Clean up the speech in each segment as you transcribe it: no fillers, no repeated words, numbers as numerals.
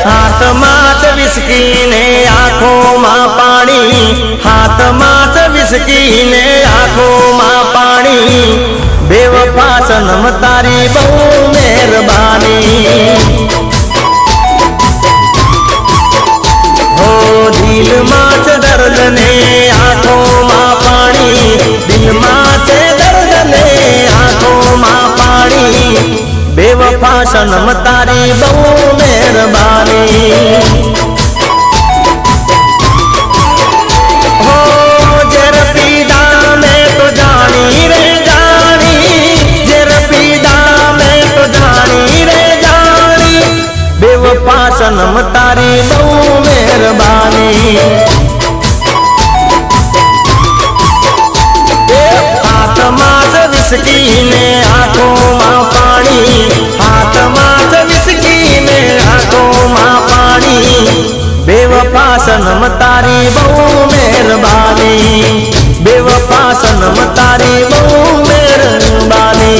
हाथमां च विस्की ने आंखों मां पाणी, हाथमां च विस्की ने आंखों मां पाणी। बेवफा सनम तारी बहु मेहरबानी। हो दिल मां च दर्द ने आंखों मां पाणी, दिल मां च दर्द ने आंखों मां पाणी। बेवफा सनम तारी बहु मेहरबानी। हो जर पीदा में तो जानी रे जानी, जर पीदा में तो जानी रे जानी। बेवफा सनम तारी बहु मेहरबानी। हाथमां च विस्की ने आंखों मां पाणी, हाथमां च विस्की ने आंखों मां पाणी। बेवफा सनम तारी बहु मेहरबानी। बेवफा सनम तारी बहु मेहरबानी।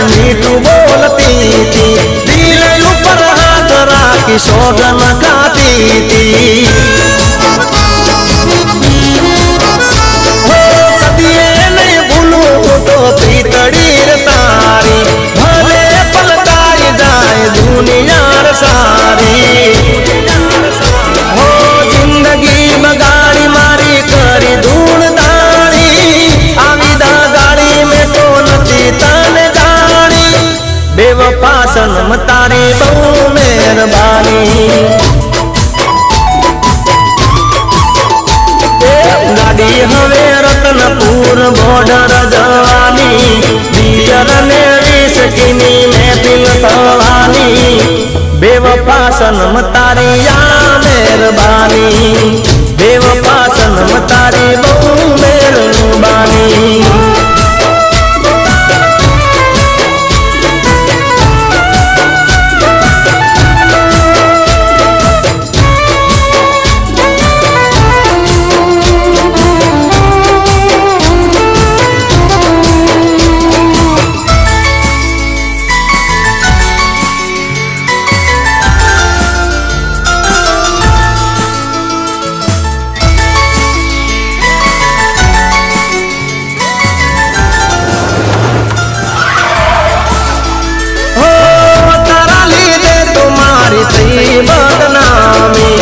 मीठू बोलती थी, दिल ऊपर हाथ राखी सोगन खाती थी। हो कदिए नहीं भूलू तो प्रीतड़ी तारी, भले पलटाई जाए दुनिया सारी। हो जिंदगी बगाड़ी मारी करी धूल दाड़ी, आविदा गाड़ी में तो नची तन जानी। बेवफा सनम तारी बहु मेहरबानी। गाड़ी हवे रतनपुर बॉर्डर जवानी, दियर ने 20 किनी में दिल थवानी। बेवफा सनम तारी या मेहरबानी। बेवफा सनम तारी बहु मेहरबानी। बदनामी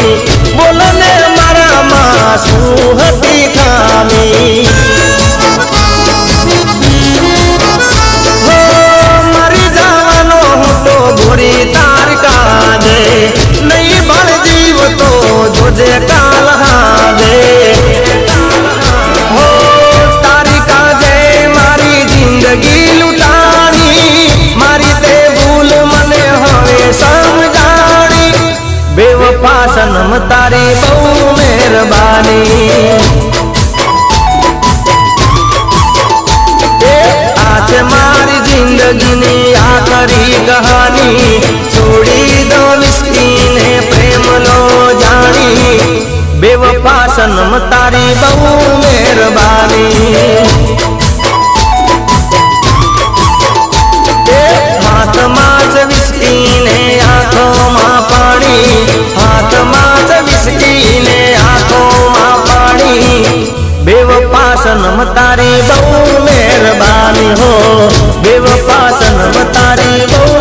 बोलने मारा मासू हती खामी। हो मरी जावानो हूँ तो बुरी तार काजे, नहीं बड़ जीव तो जोजे काल हाजे। हो तारी काजे मारी जिंदगी लुटानी, मारी ते भूल मने हवे समझानी। बेवफा सनम तारी बहु मेहरबानी। आज मारी जिंदगी ने आखरी कहानी, छोड़ी दो मिस्कीन प्रेम लो जानी। बेवफा सनम तारी बहु मेहरबानी। हाथमां च विस्की ने आंखों मां पाणी, हाथमां च विस्की ने आंखों मां पाणी। बेवफा सनम तारी बहु मेहरबानी। हो बेवफा सनम तारी बहु